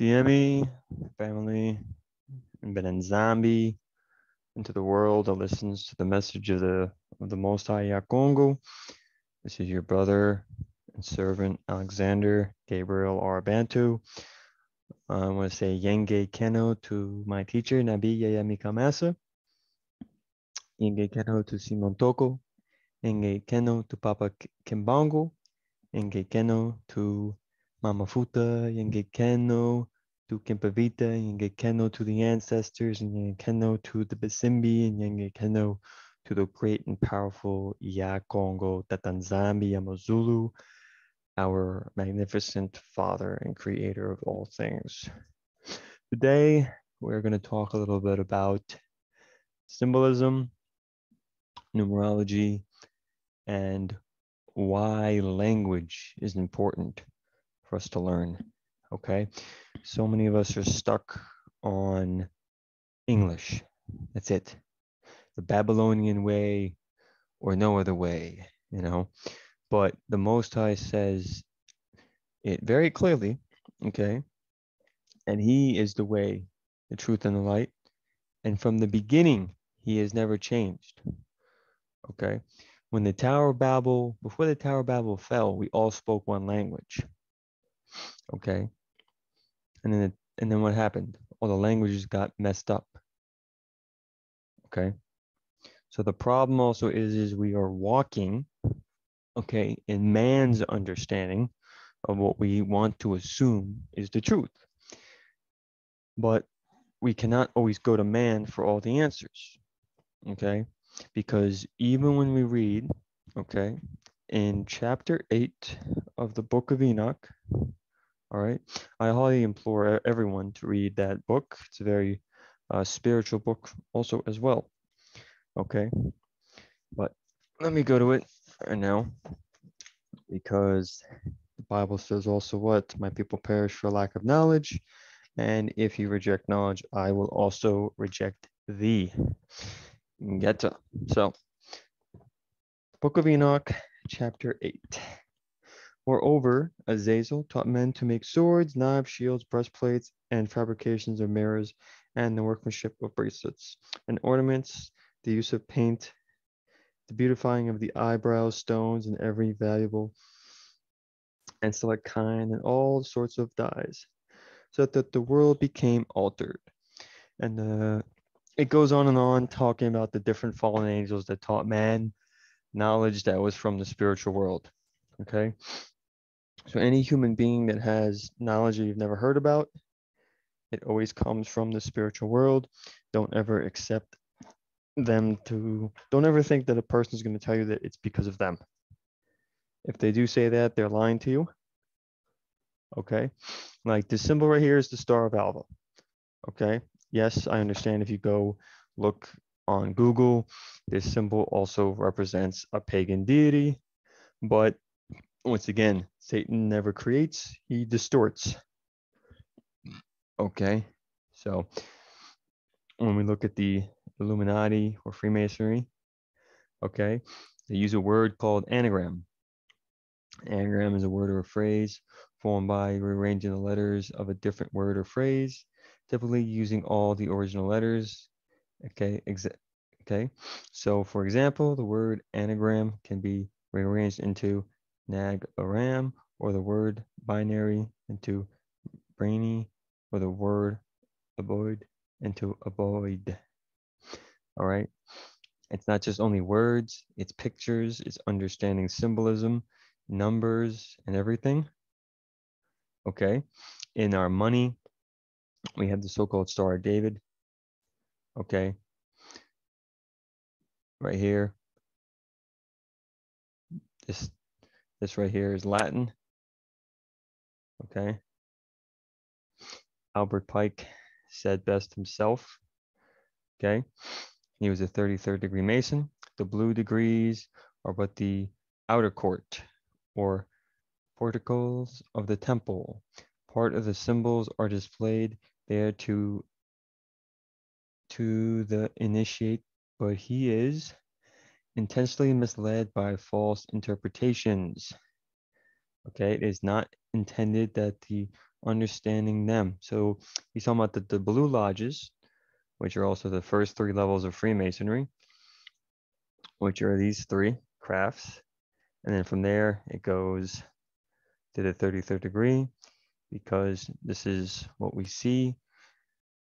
Tiemi, family, and Benenzambi into the world that listens to the message of the Most High Yakongo. This is your brother and servant Alexander Gabriel Arabantu. I want to say Yenge Keno to my teacher Nabi Yayami Kamasa. Yenge Keno to Simon Toko. Yenge Keno to Papa Kimbango. Yenge Keno to Mama Futa. Yenge Keno to Kempavita. Yenge Keno to the ancestors. And Yenge Keno to the Basimbi. And Yenge Keno to the great and powerful Yakongo Tatanzambi Yamazulu, our magnificent father and creator of all things. Today, we're going to talk a little bit about symbolism, numerology, and why language is important for us to learn. Okay, so many of us are stuck on English. That's it. The Babylonian way or no other way, But the Most High says it very clearly, okay? And He is the way, the truth, and the light. And from the beginning, He has never changed, okay? When the Tower of Babel, before the Tower of Babel fell, we all spoke one language, okay? And then what happened? All the languages got messed up, okay? So the problem also is we are walking, okay, in man's understanding of what we want to assume is the truth. But we cannot always go to man for all the answers, okay? Because even when we read, okay, in chapter 8 of the book of Enoch, all right, I highly implore everyone to read that book. It's a very spiritual book also as well, okay? But let me go to it right now, because the Bible says also what? My people perish for lack of knowledge. And if you reject knowledge, I will also reject thee. Geta. So, Book of Enoch, chapter 8. Moreover, Azazel taught men to make swords, knives, shields, breastplates, and fabrications of mirrors, and the workmanship of bracelets, and ornaments, the use of paint, the beautifying of the eyebrows, stones, and every valuable and select kind, and all sorts of dyes, so that the world became altered. And it goes on and on, talking about the different fallen angels that taught man knowledge that was from the spiritual world. Okay, so any human being that has knowledge that you've never heard about, it always comes from the spiritual world. Don't ever accept them to, don't ever think that a person is going to tell you that it's because of them. If they do say that, they're lying to you. Okay, like the symbol right here is the Star of Alva. Okay, yes, I understand if you go look on Google, this symbol also represents a pagan deity, but once again, Satan never creates, he distorts. Okay, so when we look at the Illuminati or Freemasonry, okay, they use a word called anagram. Anagram is a word or a phrase formed by rearranging the letters of a different word or phrase, typically using all the original letters. Okay, okay. So for example, the word anagram can be rearranged into nag-aram, or the word binary into brainy, or the word avoid into avoid. All right. It's not just only words, it's pictures, it's understanding symbolism, numbers, and everything. Okay. In our money, we have the so-called Star of David. Okay. Right here. This right here is Latin. Okay. Albert Pike said best himself. Okay. He was a 33rd degree Mason. The blue degrees are but the outer court or porticos of the temple. Part of the symbols are displayed there to the initiate, but he is intentionally misled by false interpretations. Okay, it is not intended that the understanding them. So he's talking about the blue lodges, which are also the first 3 levels of Freemasonry, which are these 3 crafts. And then from there, it goes to the 33rd degree, because this is what we see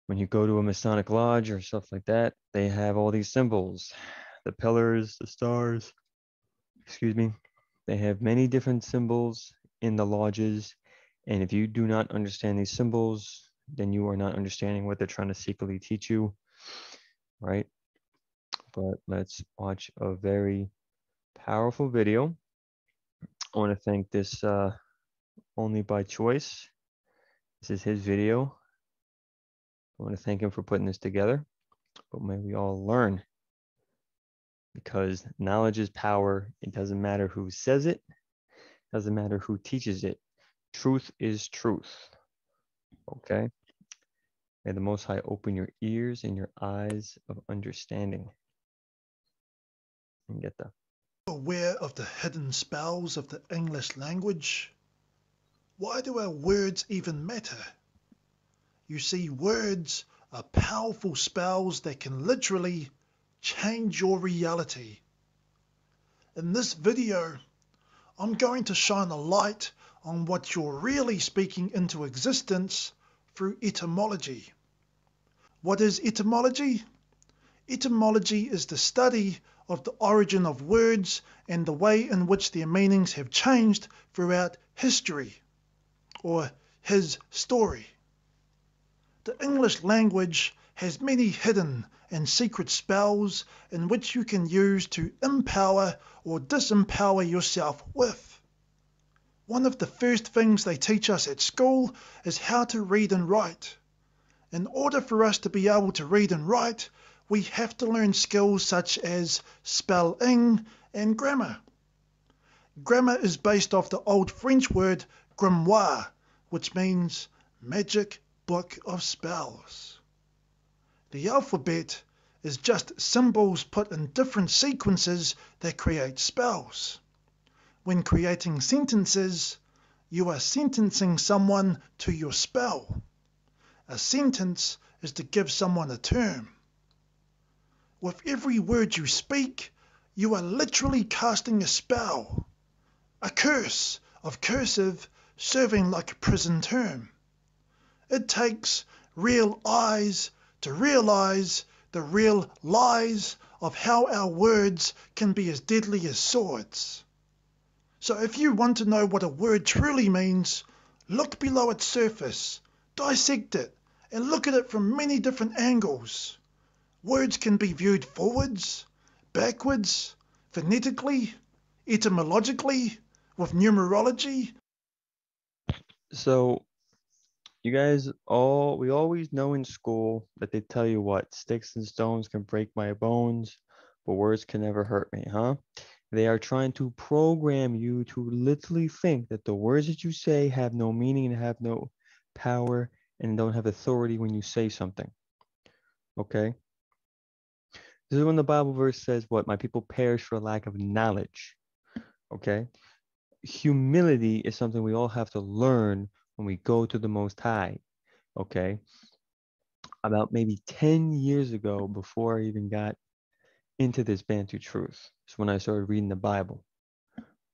when you go to a Masonic lodge or stuff like that. They have all these symbols, the pillars, the stars, excuse me. They have many different symbols in the lodges. And if you do not understand these symbols, then you are not understanding what they're trying to secretly teach you, right? But let's watch a very powerful video. I want to thank this Only by Choice. This is his video. I want to thank him for putting this together. But may we all learn, because knowledge is power. It doesn't matter who says it. It doesn't matter who teaches it. Truth is truth. Okay? May the Most High open your ears and your eyes of understanding. And get the Aware of the hidden spells of the English language? Why do our words even matter? You see, words are powerful spells that can literally change your reality. In this video, I'm going to shine a light on what you're really speaking into existence through etymology. What is etymology? Etymology is the study of the origin of words and the way in which their meanings have changed throughout history, or his story. The English language has many hidden and secret spells in which you can use to empower or disempower yourself with. One of the first things they teach us at school is how to read and write. In order for us to be able to read and write, we have to learn skills such as spelling and grammar. Grammar is based off the old French word grimoire, which means magic book of spells. The alphabet is just symbols put in different sequences that create spells. When creating sentences, you are sentencing someone to your spell. A sentence is to give someone a term. With every word you speak, you are literally casting a spell, a curse of cursive serving like a prison term. It takes real eyes to realize the real lies of how our words can be as deadly as swords. So if you want to know what a word truly means, look below its surface, dissect it, and look at it from many different angles. Words can be viewed forwards, backwards, phonetically, etymologically, with numerology. So you guys we always know in school that they tell you what, sticks and stones can break my bones, but words can never hurt me, huh? They are trying to program you to literally think that the words that you say have no meaning and have no power and don't have authority when you say something. Okay? This is when the Bible verse says what? My people perish for lack of knowledge. Okay? Humility is something we all have to learn when we go to the Most High. Okay? About maybe 10 years ago, before I even got into this Bantu truth, is when I started reading the Bible.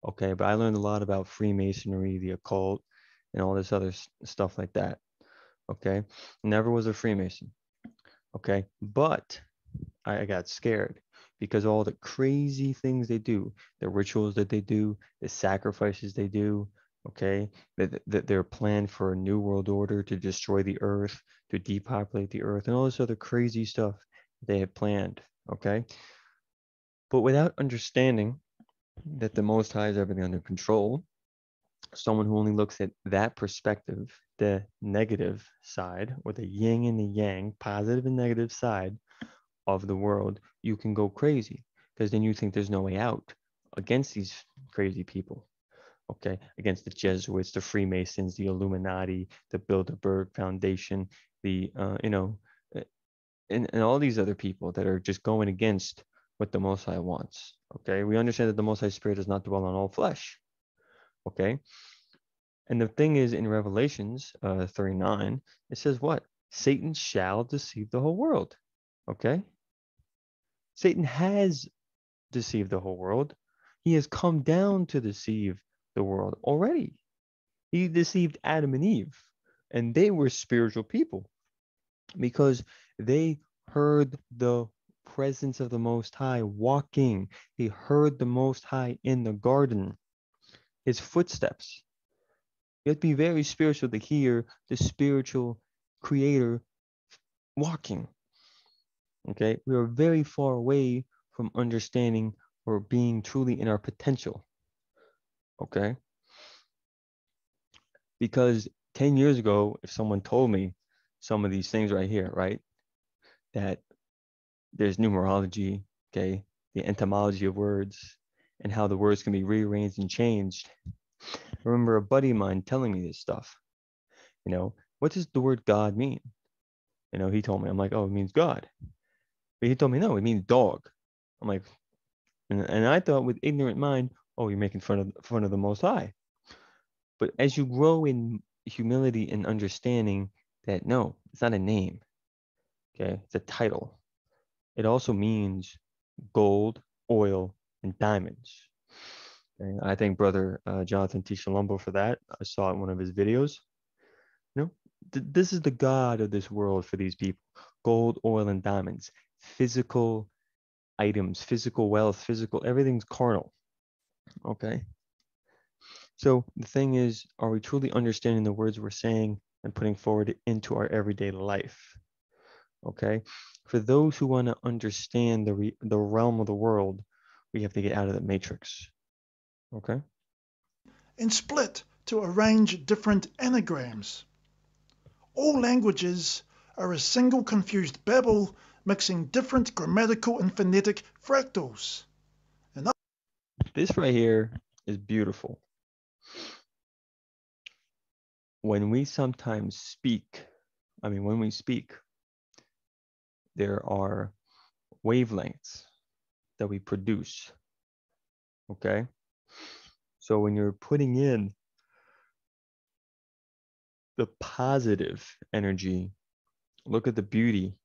Okay, but I learned a lot about Freemasonry, the occult, and all this other stuff like that. Okay, never was a Freemason. Okay, but I got scared because all the crazy things they do, the rituals that they do, the sacrifices they do. Okay, that they're planned for a new world order to destroy the earth, to depopulate the earth, and all this other crazy stuff they had planned. Okay, but without understanding that the Most High has everything under control, someone who only looks at that perspective, the negative side, or the yin and the yang, positive and negative side of the world, you can go crazy because then you think there's no way out against these crazy people. Okay, against the Jesuits, the Freemasons, the Illuminati, the Bilderberg Foundation, the and all these other people that are just going against what the Most High wants. Okay, we understand that the Most High Spirit does not dwell on all flesh. Okay, And the thing is, in Revelations 39, it says what? Satan shall deceive the whole world. Okay? Satan has deceived the whole world. He has come down to deceive the world already. He deceived Adam and Eve, and they were spiritual people because they heard the presence of the Most High walking. They heard the Most High in the garden, his footsteps. You have to be very spiritual to hear the spiritual creator walking. Okay, we are very far away from understanding or being truly in our potential. Okay, because 10 years ago, if someone told me some of these things right here, right, that there's numerology, okay, the etymology of words, and how the words can be rearranged and changed. I remember a buddy of mine telling me this stuff. What does the word God mean? He told me, I'm like, oh, it means God. But he told me, no, it means dog. I'm like, and I thought with ignorant mind, oh, you're making fun of the Most High. But as you grow in humility and understanding that no, it's not a name, okay, it's a title. It also means gold, oil, and diamonds. And I thank Brother Jonathan T. Shalombo for that. I saw it in one of his videos. This is the God of this world for these people. Gold, oil, and diamonds. Physical items, physical wealth, everything's carnal. Okay. So the thing is, are we truly understanding the words we're saying and putting forward into our everyday life? Okay. For those who want to understand the realm of the world, we have to get out of the matrix. Okay. and split to arrange different anagrams. All languages are a single confused babble mixing different grammatical and phonetic fractals. This right here is beautiful. When we speak, there are wavelengths that we produce. Okay. So when you're putting in the positive energy, look at the beauty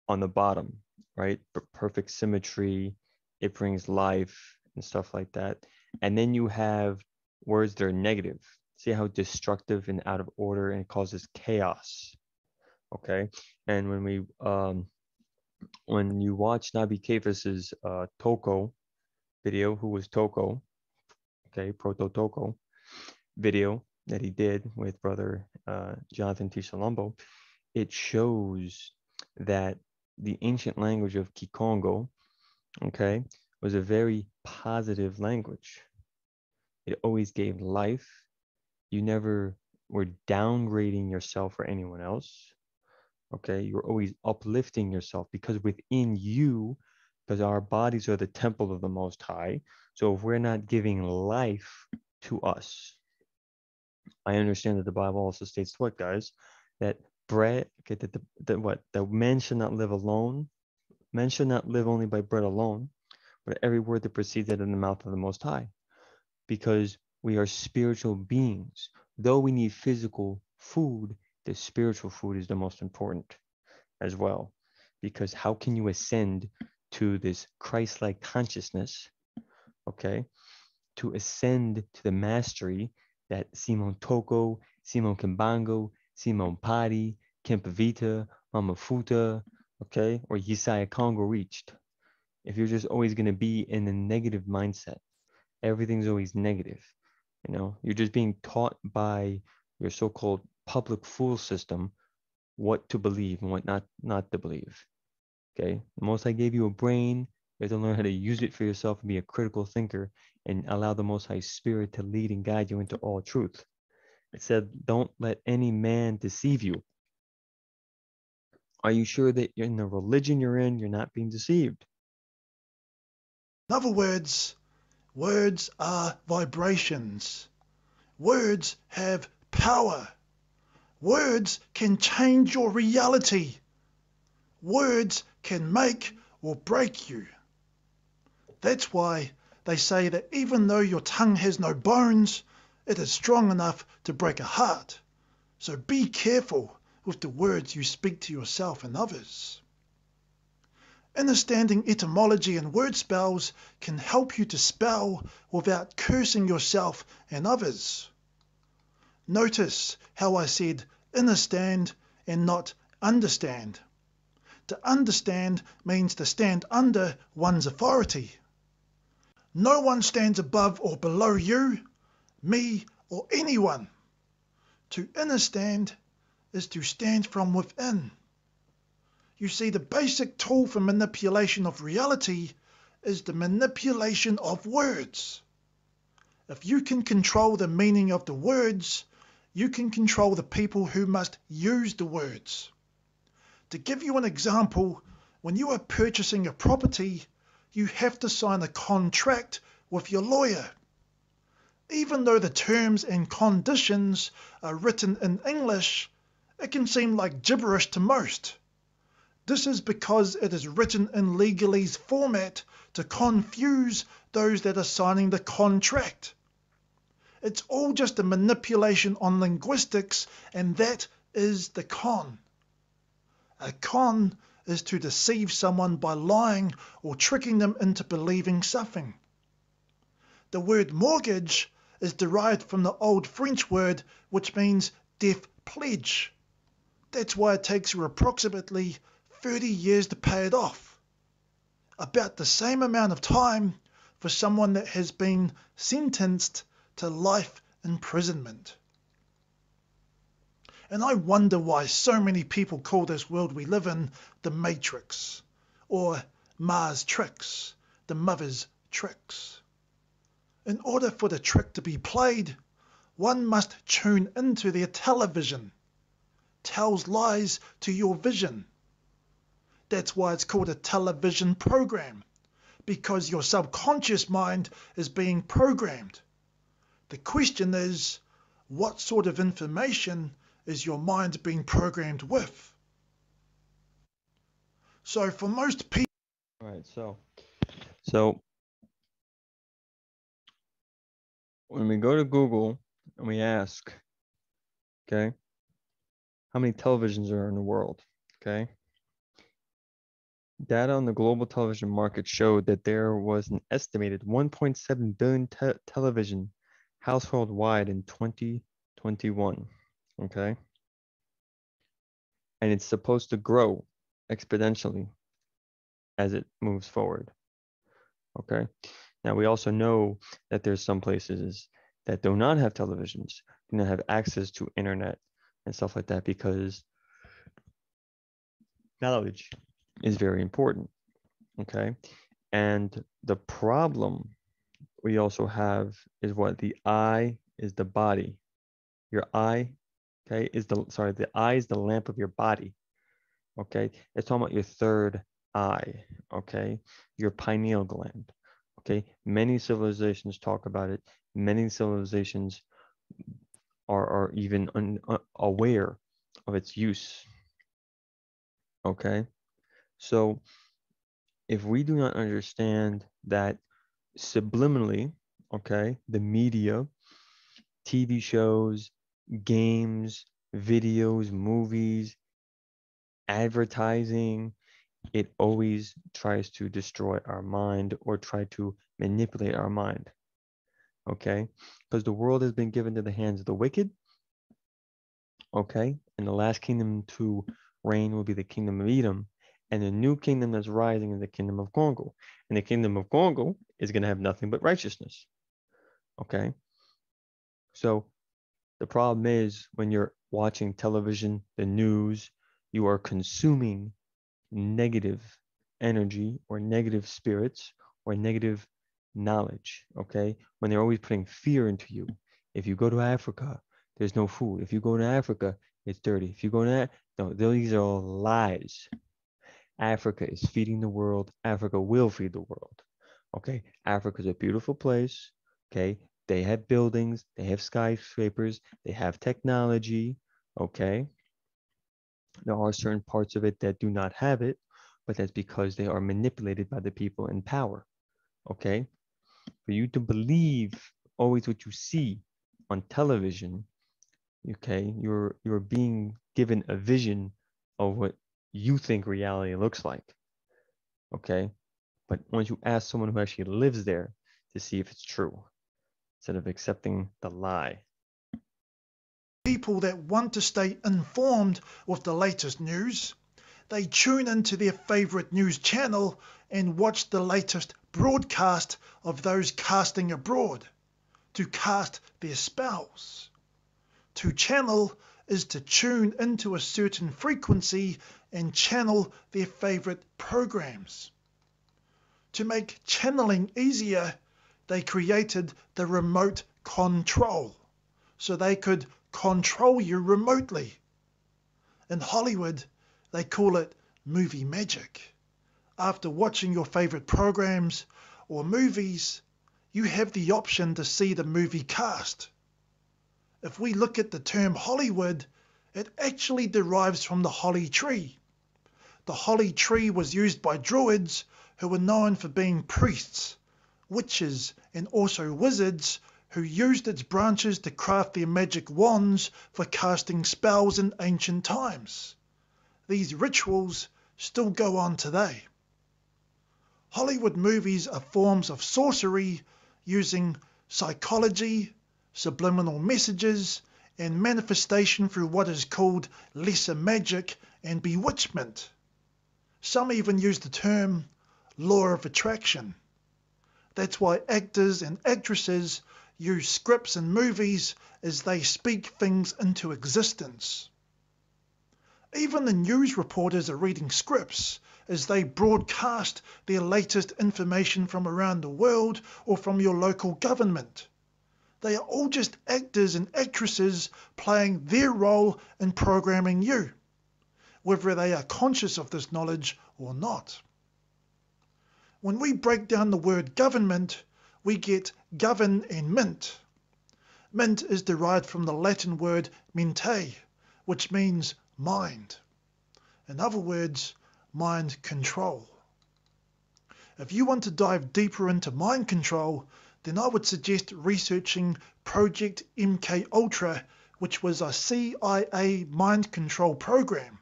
on the bottom, right? Perfect symmetry, it brings life and stuff like that. And then you have words that are negative. See how destructive and out of order and it causes chaos. Okay. And when you watch Nabi Kefas's Toko video, who was Toko, okay, Proto Toko video that he did with Brother Jonathan T. Shalombo, it shows that the ancient language of Kikongo, okay, was a very positive language. It always gave life. You never were downgrading yourself or anyone else. Okay, you're always uplifting yourself because within you, because our bodies are the temple of the Most High. So if we're not giving life to us, I understand that the Bible also states what, guys, that bread, okay, that men should not live alone. Men should not live only by bread alone, but every word that proceeds out of the mouth of the Most High, because we are spiritual beings. Though we need physical food, the spiritual food is the most important as well. Because how can you ascend to this Christ-like consciousness, okay, to ascend to the mastery that Simon Toko, Simon Kimbango, Simon Padi, Kempavita, Mama Futa, okay, or Yesaya Congo reached? If you're just always going to be in a negative mindset, everything's always negative. You're just being taught by your so-called public fool system what to believe and what not to believe. Okay. The Most High gave you a brain. You have to learn how to use it for yourself and be a critical thinker and allow the Most High Spirit to lead and guide you into all truth. It said, don't let any man deceive you. Are you sure that in the religion you're in, you're not being deceived? In other words are vibrations. Words have power. Words can change your reality. Words can make or break you. That's why they say that even though your tongue has no bones, It is strong enough to break a heart. So be careful with the words you speak to yourself and others. Understanding etymology and word spells can help you to spell without cursing yourself and others. Notice how I said understand and not understand. To understand means to stand under one's authority. No one stands above or below you, me, or anyone. To understand is to stand from within. You see, the basic tool for manipulation of reality is the manipulation of words. If you can control the meaning of the words, you can control the people who must use the words. To give you an example, when you are purchasing a property, you have to sign a contract with your lawyer. Even though the terms and conditions are written in English, it can seem like gibberish to most. This is because it is written in legalese format to confuse those that are signing the contract. It's all just a manipulation on linguistics, and that is the con. A con is to deceive someone by lying or tricking them into believing something. The word mortgage is derived from the old French word which means death pledge. That's why it takes you approximately 30 years to pay it off. About the same amount of time for someone that has been sentenced to life imprisonment. And I wonder why so many people call this world we live in the Matrix, or Mars tricks, the mother's tricks. In order for the trick to be played, one must tune into their television. Tells lies to your vision. That's why it's called a television program, because your subconscious mind is being programmed. The question is, what sort of information is your mind being programmed with? So for most people... All right, so when we go to Google and we ask, okay, how many televisions are in the world, okay? Data on the global television market showed that there was an estimated 1.7 billion television household wide in 2021, okay? And it's supposed to grow exponentially as it moves forward, okay? Now, we also know that there's some places that do not have televisions, do not have access to internet and stuff like that, because knowledge is very important, okay? And the problem we also have is what? The eye is the body. Your eye, okay, the eye is the lamp of your body, okay? It's talking about your third eye, okay? Your pineal gland, okay? Many civilizations talk about it. Many civilizations are even aware of its use, okay? So if we do not understand that subliminally, okay, the media, TV shows, games, videos, movies, advertising, it always tries to destroy our mind or try to manipulate our mind, okay? Because the world has been given to the hands of the wicked, okay? And the last kingdom to reign will be the kingdom of Edom. And the new kingdom that's rising is the kingdom of Congo. And the kingdom of Congo is going to have nothing but righteousness, okay? So the problem is when you're watching television, the news, you are consuming negative energy or negative spirits or negative knowledge, okay? When they're always putting fear into you. If you go to Africa, there's no food. If you go to Africa, it's dirty. If you go to no, these are all lies. Africa is feeding the world. Africa will feed the world, okay? Africa is a beautiful place, okay? They have buildings, they have skyscrapers, they have technology, okay? There are certain parts of it that do not have it, but that's because they are manipulated by the people in power, okay? For you to believe always what you see on television, okay, you're being given a vision of what you think reality looks like, okay? But once you ask someone who actually lives there to see if it's true, instead of accepting the lie. People that want to stay informed with the latest news, they tune into their favourite news channel and watch the latest broadcast of those casting abroad to cast their spells. To channel is to tune into a certain frequency and channel their favourite programs. To make channeling easier, they created the remote control so they could control you remotely. In Hollywood, they call it movie magic. After watching your favourite programs or movies, you have the option to see the movie cast. If we look at the term Hollywood, it actually derives from the holly tree. The holly tree was used by druids who were known for being priests, witches, and also wizards who used its branches to craft their magic wands for casting spells in ancient times. These rituals still go on today. Hollywood movies are forms of sorcery using psychology, subliminal messages, and manifestation through what is called lesser magic and bewitchment. Some even use the term law of attraction. That's why actors and actresses use scripts in movies as they speak things into existence. Even the news reporters are reading scripts as they broadcast their latest information from around the world or from your local government. They are all just actors and actresses playing their role in programming you, whether they are conscious of this knowledge or not. When we break down the word government, we get govern and mint. Mint is derived from the Latin word mente, which means mind. In other words, mind control. If you want to dive deeper into mind control, then I would suggest researching Project MK Ultra, which was a CIA mind control program.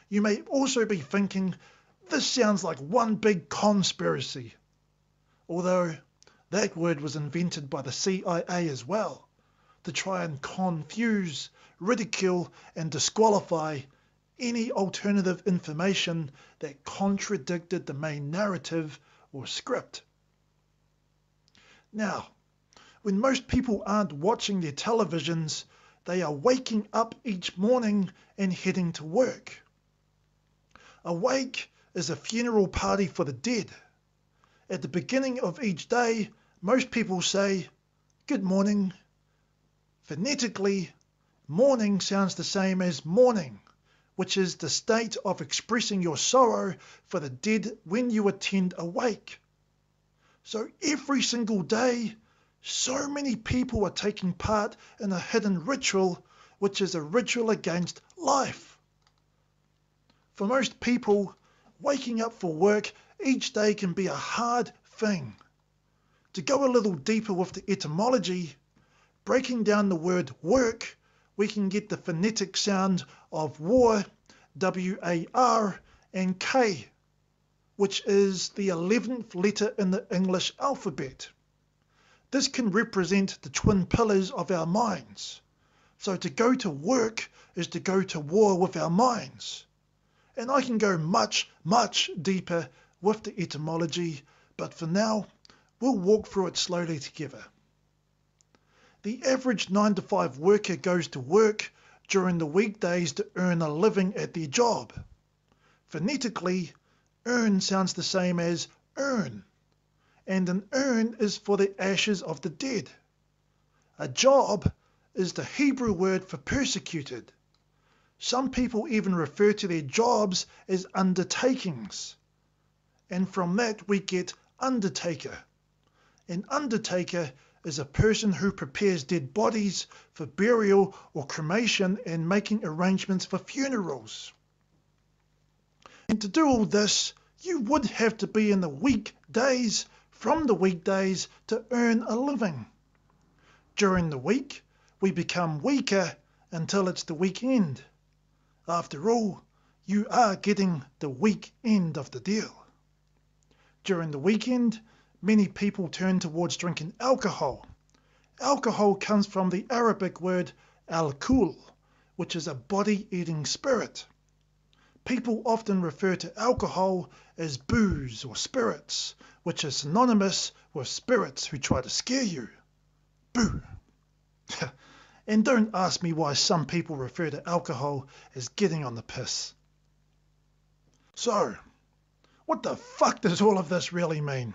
You may also be thinking, this sounds like one big conspiracy, although that word was invented by the CIA as well, to try and confuse, ridicule, and disqualify any alternative information that contradicted the main narrative or script. Now, when most people aren't watching their televisions, they are waking up each morning and heading to work. A wake is a funeral party for the dead. At the beginning of each day, most people say, good morning. Phonetically, morning sounds the same as mourning, which is the state of expressing your sorrow for the dead when you attend a wake. So every single day, so many people are taking part in a hidden ritual, which is a ritual against life. For most people, waking up for work each day can be a hard thing. To go a little deeper with the etymology, breaking down the word work, we can get the phonetic sound of war, W-A-R, and K, which is the 11th letter in the English alphabet. This can represent the twin pillars of our minds. So to go to work is to go to war with our minds. And I can go much, much deeper with the etymology, but for now, we'll walk through it slowly together. The average 9-to-5 worker goes to work during the weekdays to earn a living at their job. Phonetically, earn sounds the same as earn, and an urn is for the ashes of the dead. A job is the Hebrew word for persecuted. Some people even refer to their jobs as undertakings, and from that we get undertaker. An undertaker is a person who prepares dead bodies for burial or cremation and making arrangements for funerals. And to do all this, you would have to be in the weekdays from the weekdays to earn a living. During the week, we become weaker until it's the weekend. After all, you are getting the weak end of the deal. During the weekend, many people turn towards drinking alcohol. Alcohol comes from the Arabic word al-kul, which is a body-eating spirit. People often refer to alcohol as booze or spirits, which is synonymous with spirits who try to scare you. Boo! And don't ask me why some people refer to alcohol as getting on the piss. So, what the fuck does all of this really mean?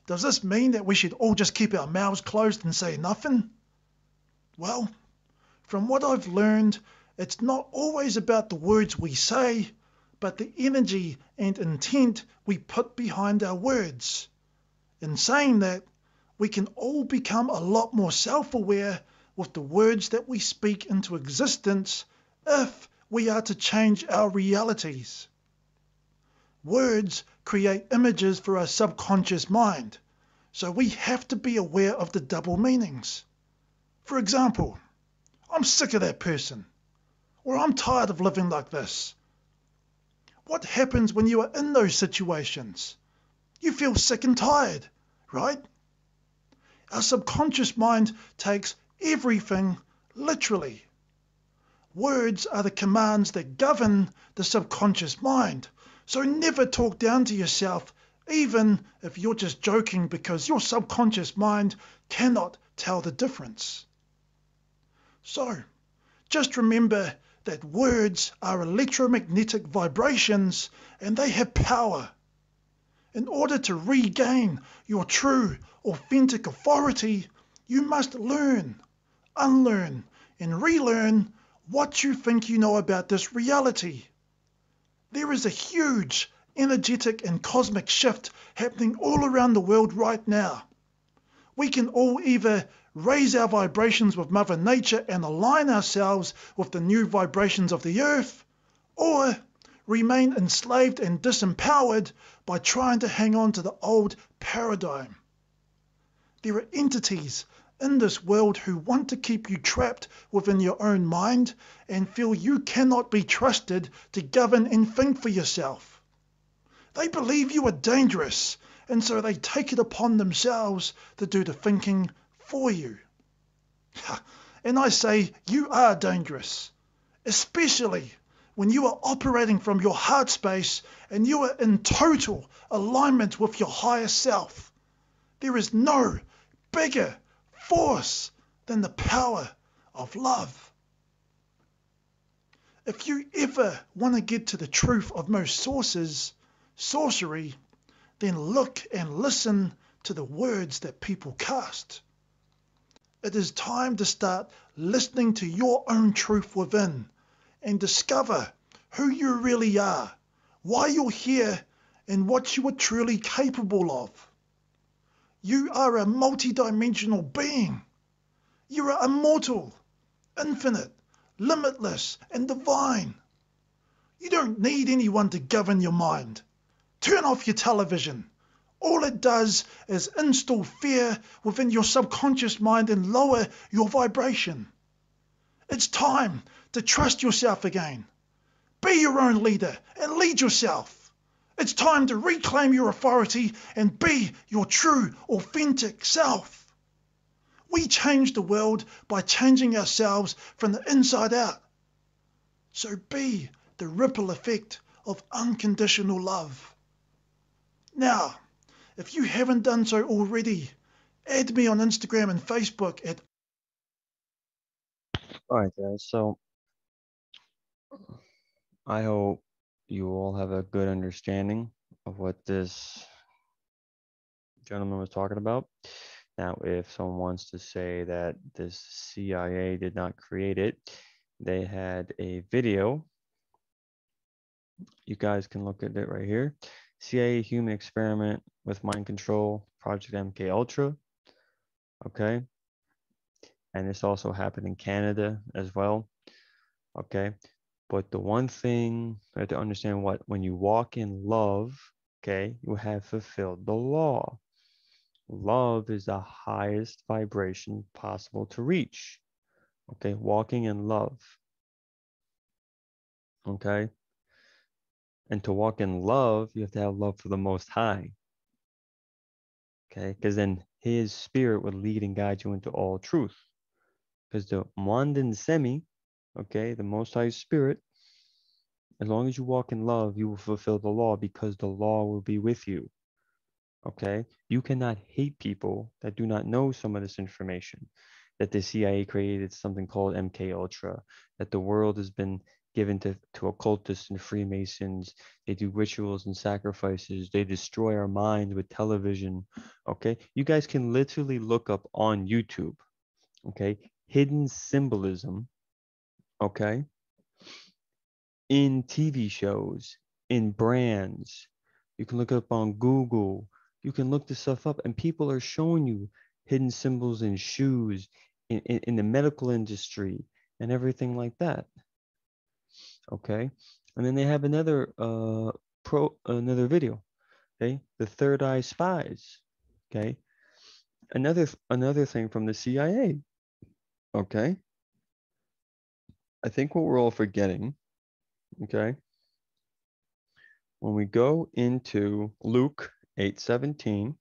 Does this mean that we should all just keep our mouths closed and say nothing? Well, from what I've learned, it's not always about the words we say, but the energy and intent we put behind our words. In saying that, we can all become a lot more self-aware with the words that we speak into existence if we are to change our realities. Words create images for our subconscious mind, so we have to be aware of the double meanings. For example, I'm sick of that person, or I'm tired of living like this. What happens when you are in those situations? You feel sick and tired, right? Our subconscious mind takes everything literally. Words are the commands that govern the subconscious mind, so never talk down to yourself, even if you're just joking, because your subconscious mind cannot tell the difference. So, just remember that words are electromagnetic vibrations and they have power. In order to regain your true, authentic authority, you must learn, unlearn, and relearn what you think you know about this reality. There is a huge energetic and cosmic shift happening all around the world right now. We can all either raise our vibrations with Mother Nature and align ourselves with the new vibrations of the earth, or remain enslaved and disempowered by trying to hang on to the old paradigm. There are entities in this world who want to keep you trapped within your own mind and feel you cannot be trusted to govern and think for yourself. They believe you are dangerous, and so they take it upon themselves to do the thinking for you. And I say you are dangerous, especially when you are operating from your heart space and you are in total alignment with your higher self. There is no bigger force than the power of love. If you ever want to get to the truth of most sources, sorcery, then look and listen to the words that people cast. It is time to start listening to your own truth within and discover who you really are, why you're here, and what you are truly capable of. You are a multi-dimensional being. You are immortal, infinite, limitless, and divine. You don't need anyone to govern your mind. Turn off your television. All it does is install fear within your subconscious mind and lower your vibration. It's time to trust yourself again. Be your own leader and lead yourself. It's time to reclaim your authority and be your true, authentic self. We change the world by changing ourselves from the inside out. So be the ripple effect of unconditional love. Now, if you haven't done so already, add me on Instagram and Facebook at... All right, guys. So I hope you all have a good understanding of what this gentleman was talking about. Now, if someone wants to say that this CIA did not create it, they had a video. You guys can look at it right here. CIA human experiment with mind control, Project MK Ultra. Okay. And this also happened in Canada as well. Okay. But the one thing you have to understand, when you walk in love, okay, you have fulfilled the law. Love is the highest vibration possible to reach. Okay, walking in love. Okay, and to walk in love, you have to have love for the Most High. Okay, because then His Spirit would lead and guide you into all truth. Because the Mandan Semi, okay, the Most High Spirit, as long as you walk in love, you will fulfill the law because the law will be with you. Okay, you cannot hate people that do not know some of this information, that the CIA created something called MK Ultra, that the world has been given to occultists and Freemasons. They do rituals and sacrifices. They destroy our mind with television. Okay, you guys can literally look up on YouTube. Okay, hidden symbolism. Okay, in TV shows, in brands. You can look it up on Google. You can look this stuff up, and people are showing you hidden symbols in shoes, in the medical industry, and everything like that. Okay, and then they have another another video. Okay, the third eye spies. Okay, another thing from the CIA. Okay, I think what we're all forgetting. Okay, when we go into Luke 8:17, it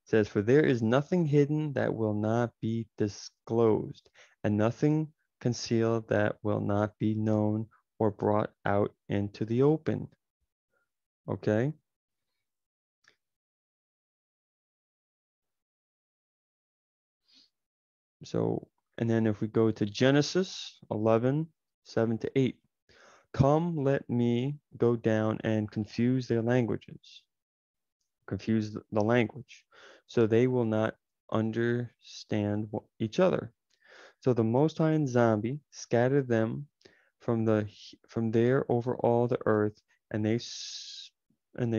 says, "For there is nothing hidden that will not be disclosed, and nothing concealed that will not be known or brought out into the open." Okay? So, and then if we go to Genesis 11:7-8, "Come, let me go down and confuse their languages." Confuse the language, so they will not understand each other. So the Most High and Zombie scattered them from there over all the earth, and they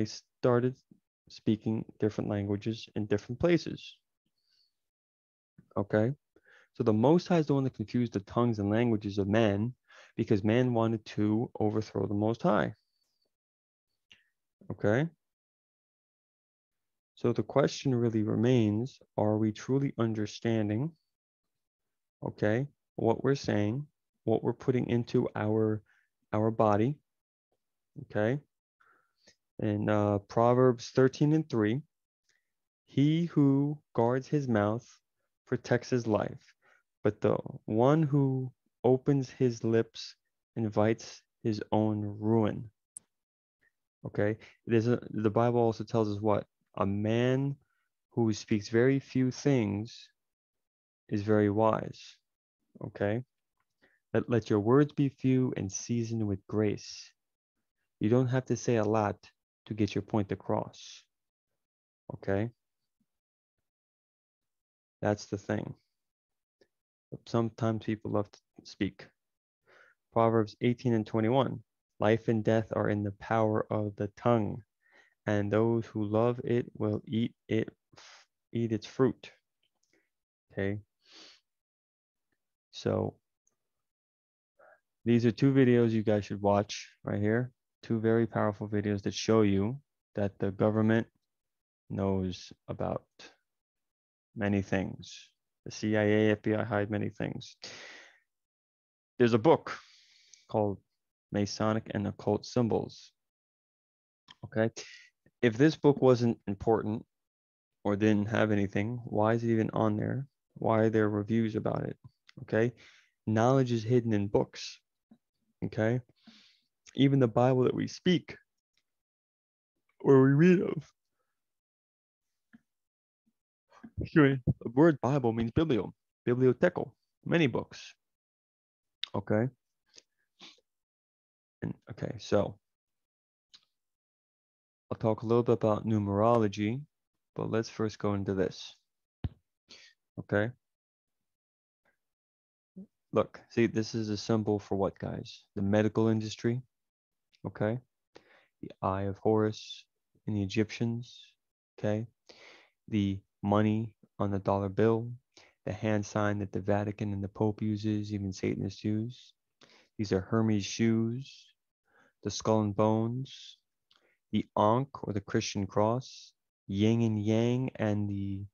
started speaking different languages in different places. Okay, so the Most High is the one that confused the tongues and languages of man, because man wanted to overthrow the Most High. Okay, so the question really remains: are we truly understanding? Okay, what we're saying, what we're putting into our body? Okay. In Proverbs 13:3, "He who guards his mouth protects his life, but the one who opens his lips invites his own ruin." Okay, the Bible also tells us what? A man who speaks very few things is very wise. Okay, let your words be few and seasoned with grace. You don't have to say a lot to get your point across. Okay, that's the thing. Sometimes people love to speak. Proverbs 18:21. "Life and death are in the power of the tongue, and those who love it will eat its fruit." Okay. So these are two videos you guys should watch right here. Two very powerful videos that show you that the government knows about many things. The CIA, FBI hide many things. There's a book called Masonic and Occult Symbols. Okay. If this book wasn't important or didn't have anything, why is it even on there? Why are there reviews about it? Okay. Knowledge is hidden in books. Okay. Even the Bible that we speak or we read of. The word Bible means bibliotecal, many books. Okay. And okay, so I'll talk a little bit about numerology, but let's first go into this. Okay. Look, see, this is a symbol for what, guys? The medical industry. Okay. The Eye of Horus in the Egyptians. Okay. The money on the dollar bill, the hand sign that the Vatican and the Pope uses, even Satanists use. These are Hermes shoes, the skull and bones, the Ankh or the Christian cross, yin and yang and the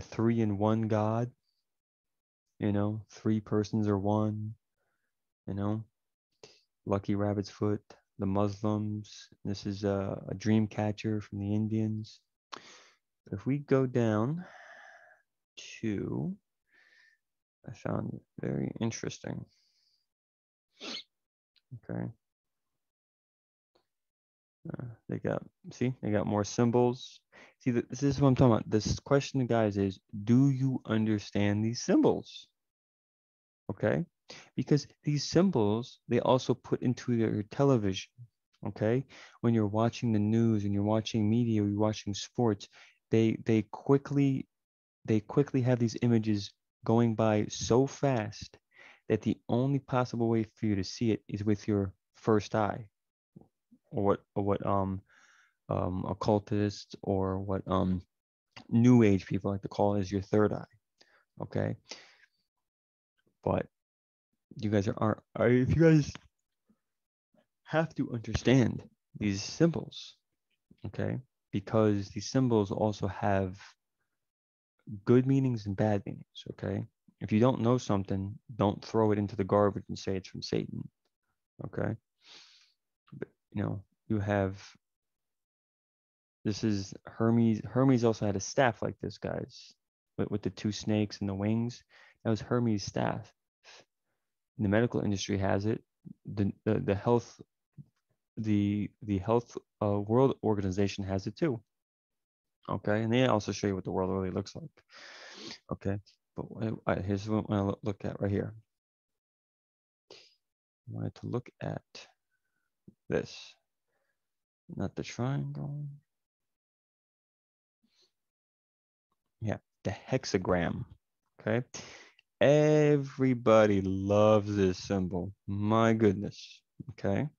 three in one God, you know, three persons are one, you know, Lucky Rabbit's Foot, the Muslims. This is a dream catcher from the Indians. If we go down to, I found it very interesting. Okay. They got, see, they got more symbols. See, this is what I'm talking about. This question, guys, is do you understand these symbols? Okay. Because these symbols, they also put into your television. Okay. When you're watching the news and you're watching media, or you're watching sports, they quickly have these images going by so fast that the only possible way for you to see it is with your first eye, or what occultists or what new age people like to call is your third eye. Okay, but you guys are if you guys have to understand these symbols, okay, because these symbols also have good meanings and bad meanings. Okay, if you don't know something, don't throw it into the garbage and say it's from Satan. Okay, but, you know, you have, this is Hermes. Hermes also had a staff like this, guys, with the two snakes and the wings. That was Hermes' staff. The medical industry has it. The health the health world organization has it too. Okay, and they also show you what the world really looks like. Okay, but here's what I want to look at right here. I wanted to look at this, not the triangle. Yeah, the hexagram. Okay, everybody loves this symbol. My goodness. Okay.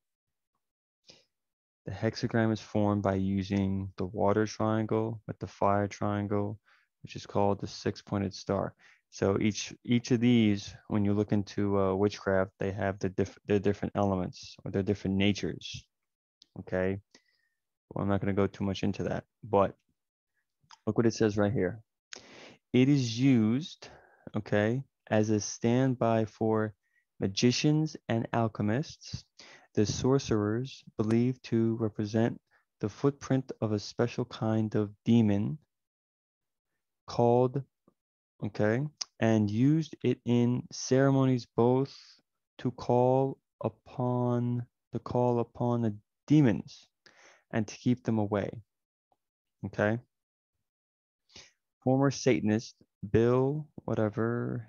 The hexagram is formed by using the water triangle with the fire triangle, which is called the six-pointed star. So each of these, when you look into witchcraft, they have their different elements or their different natures. Okay. Well, I'm not going to go too much into that, but look what it says right here. It is used, okay, as a standby for magicians and alchemists, the sorcerers believed to represent the footprint of a special kind of demon called, okay, and used it in ceremonies both to call upon the demons and to keep them away. Okay. Former Satanist Bill, whatever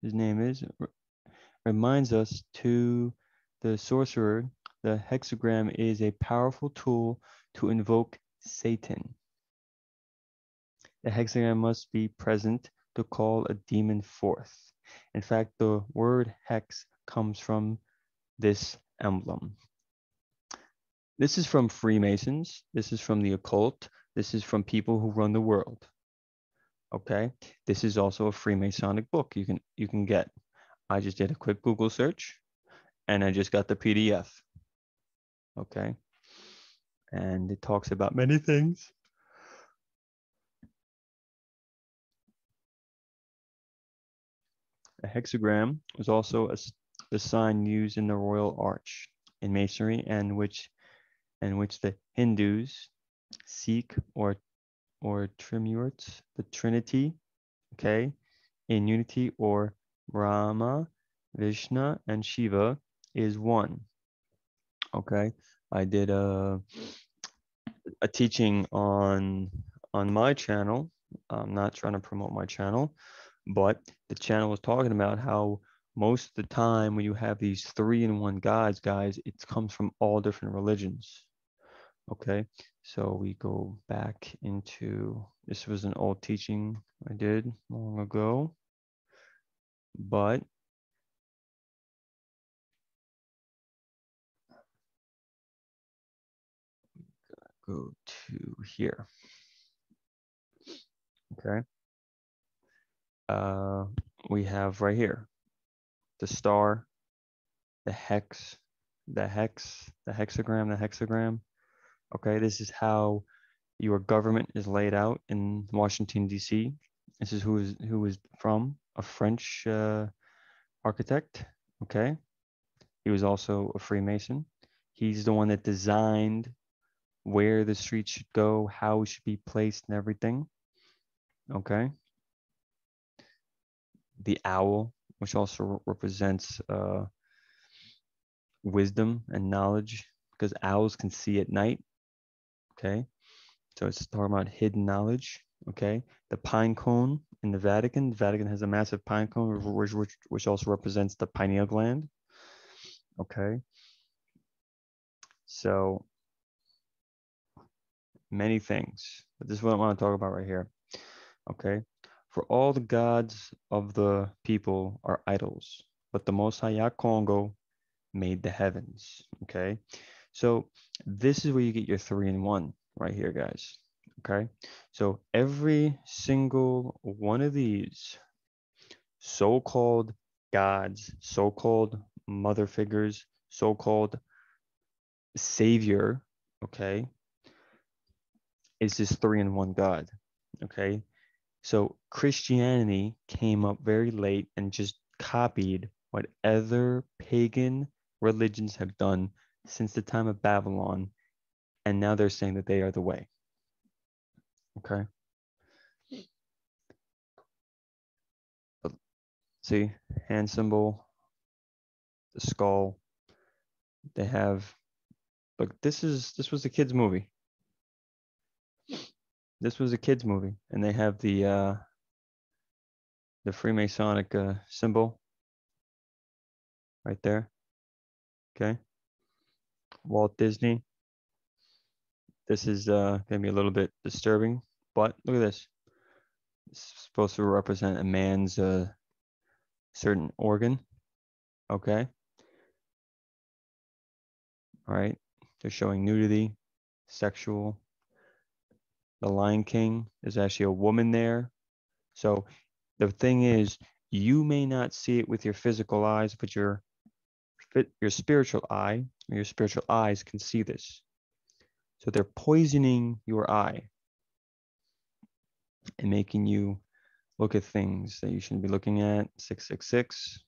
his name is, reminds us to the sorcerer, the hexagram is a powerful tool to invoke Satan. The hexagram must be present to call a demon forth. In fact, the word hex comes from this emblem. This is from Freemasons. This is from the occult. This is from people who run the world. Okay, this is also a Freemasonic book you can get. I just did a quick Google search and I just got the PDF. Okay, and it talks about many things. A hexagram was also the sign used in the royal arch in masonry, and which the Hindus seek or Trimurts, the Trinity, okay, in unity, or Brahma, Vishnu, and Shiva is one. Okay, I did a teaching on my channel. I'm not trying to promote my channel, but the channel was talking about how most of the time when you have these three in one gods, guys, it comes from all different religions. Okay, so we go back into, this was an old teaching I did long ago, but go to here. Okay, we have right here the star, the hex, the hexagram, the hexagram. Okay, this is how your government is laid out in Washington, D.C. This is who is from a French architect. Okay. He was also a Freemason. He's the one that designed where the street should go, how it should be placed, and everything. Okay. The owl, which also represents wisdom and knowledge, because owls can see at night. Okay. So it's talking about hidden knowledge. Okay. The pine cone in the Vatican. The Vatican has a massive pine cone, which also represents the pineal gland. Okay. So many things, but this is what I want to talk about right here. Okay. For all the gods of the people are idols, but the Most High Yah Congo made the heavens. Okay. So this is where you get your 3-in-1 right here, guys. Okay. So every single one of these so-called gods, so-called mother figures, so-called savior, okay, is this 3-in-1 God. Okay. So Christianity came up very late and just copied what other pagan religions have done since the time of Babylon. And now they're saying that they are the way. Okay. But see, hand symbol, the skull. They have, look, this was a kid's movie. This was a kid's movie. And they have the Freemasonic symbol right there. Okay. Walt Disney. This is going to be a little bit disturbing, but look at this. It's supposed to represent a man's certain organ. Okay. All right. They're showing nudity, sexual. The Lion King is actually a woman there. So the thing is, you may not see it with your physical eyes, but your spiritual eye, or your spiritual eyes can see this. So they're poisoning your eye and making you look at things that you shouldn't be looking at. 666,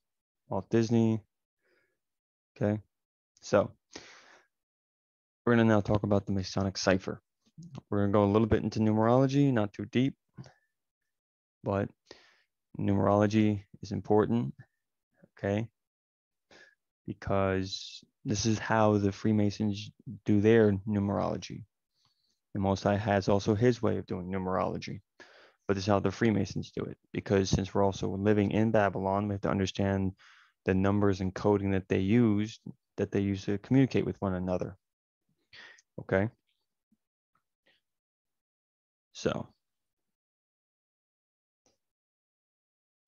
Walt Disney. Okay. So we're going to now talk about the Masonic cipher. We're going to go a little bit into numerology, not too deep, but numerology is important. Okay. Because this is how the Freemasons do their numerology. And Most High has also his way of doing numerology. But this is how the Freemasons do it. Because since we're also living in Babylon, we have to understand the numbers and coding that they use to communicate with one another. Okay. So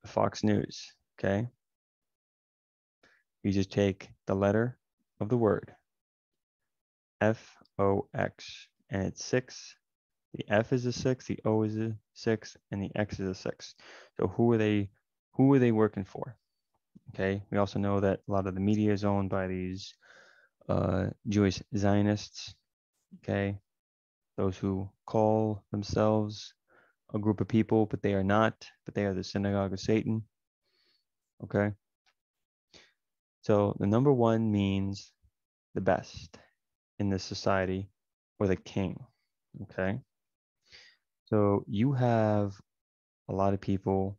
Fox News. Okay. You just take the letter of the word FOX, and it's 6. The F is a 6, the O is a 6, and the X is a 6. So who are they working for? Okay. We also know that a lot of the media is owned by these Jewish Zionists. Okay. Those who call themselves a group of people, but they are not, but they are the synagogue of Satan. Okay. So the number 1 means the best in this society, or the king. Okay. So you have a lot of people,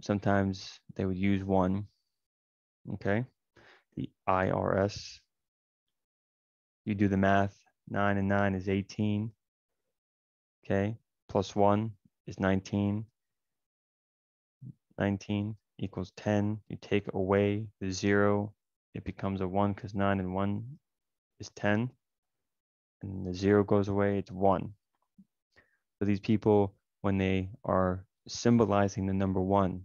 sometimes they would use 1. Okay. The IRS. You do the math. 9 and 9 is 18. Okay. Plus 1 is 19. 19 equals 10. You take away the 0, it becomes a 1 because 9 and 1 is 10. And the 0 goes away, it's 1. So these people, when they are symbolizing the number 1,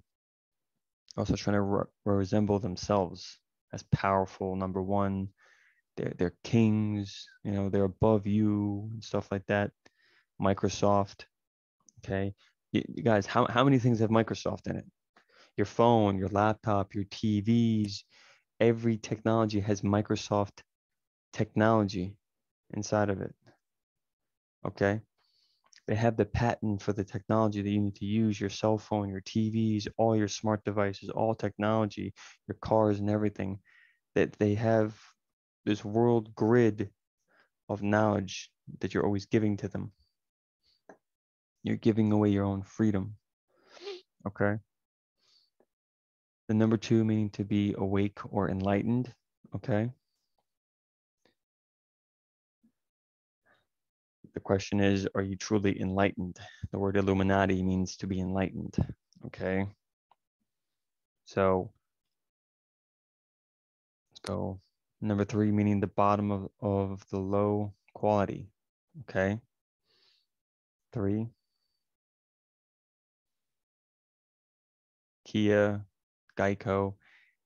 also trying to resemble themselves as powerful number 1. They're kings, they're above you and stuff like that. Microsoft. Okay. You guys, how many things have Microsoft in it? Your phone, your laptop, your TVs, every technology has Microsoft technology inside of it. Okay. They have the patent for the technology that you need to use, your cell phone, your TVs, all your smart devices, all technology, your cars and everything. That they have this world grid of knowledge that you're always giving to them. You're giving away your own freedom. Okay. The number two meaning to be awake or enlightened. Okay. The question is, are you truly enlightened? The word Illuminati means to be enlightened. Okay. So let's go. Number three, meaning the bottom of the low quality. Okay. Three, Kia, Geico.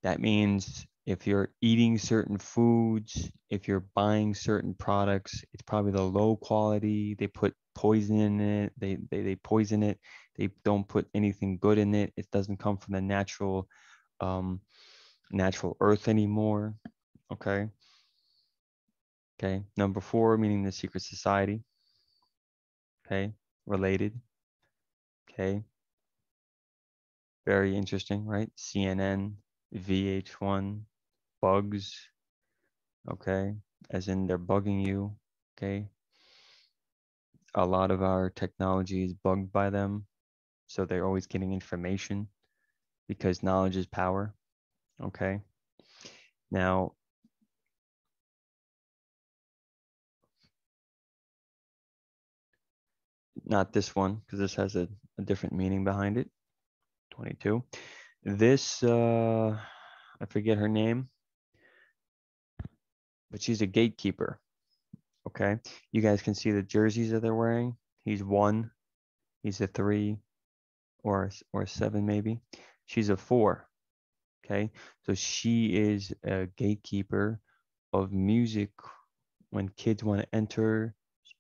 That means if you're eating certain foods, if you're buying certain products, it's probably the low quality. They put poison in it. They poison it. They don't put anything good in it. It doesn't come from the um, natural earth anymore. Okay. Okay. Number four, meaning the secret society. Okay. Related. Okay. Very interesting, right? CNN, VH1, bugs. Okay. As in they're bugging you. Okay. A lot of our technology is bugged by them. So they're always getting information because knowledge is power. Okay. Now, not this one because this has a different meaning behind it. 22. This, I forget her name, but she's a gatekeeper. Okay. You guys can see the jerseys that they're wearing. He's one, he's a three, or a seven maybe. She's a four. Okay. So she is a gatekeeper of music. When kids want to enter,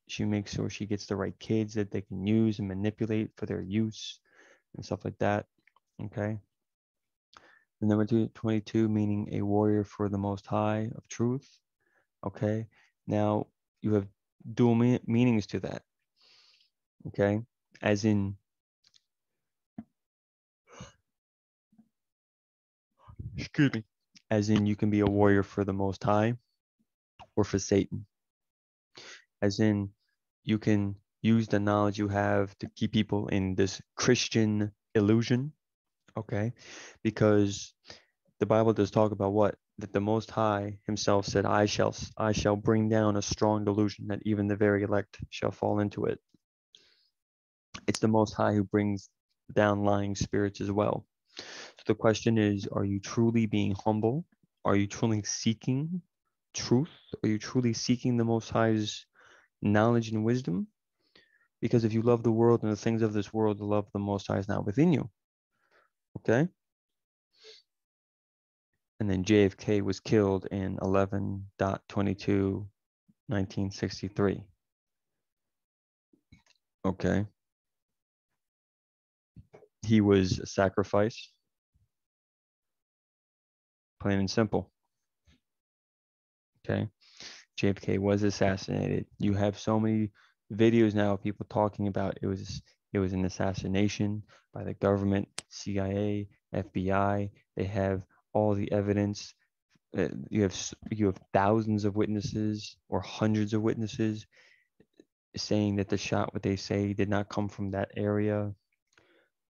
she makes sure she gets the right kids that they can use and manipulate for their use and stuff like that. Okay. The number 22, meaning a warrior for the most high of truth. Okay. Now you have dual meanings to that. Okay. As in, excuse me, as in you can be a warrior for the most high or for Satan. As in you can use the knowledge you have to keep people in this Christian illusion. Okay. Because the Bible does talk about what? That the Most High himself said, I shall bring down a strong delusion that even the very elect shall fall into it. It's the Most High who brings down lying spirits as well. So the question is, are you truly being humble? Are you truly seeking truth? Are you truly seeking the Most High's knowledge and wisdom? Because if you love the world and the things of this world, the love of the Most High is not within you. Okay? And then JFK was killed in 11/22/1963. Okay. He was a sacrifice, plain and simple. Okay. JFK was assassinated. You have so many videos now of people talking about it was an assassination by the government, CIA, FBI. They have all the evidence. You have thousands of witnesses or hundreds of witnesses saying that the shot, what they say, did not come from that area.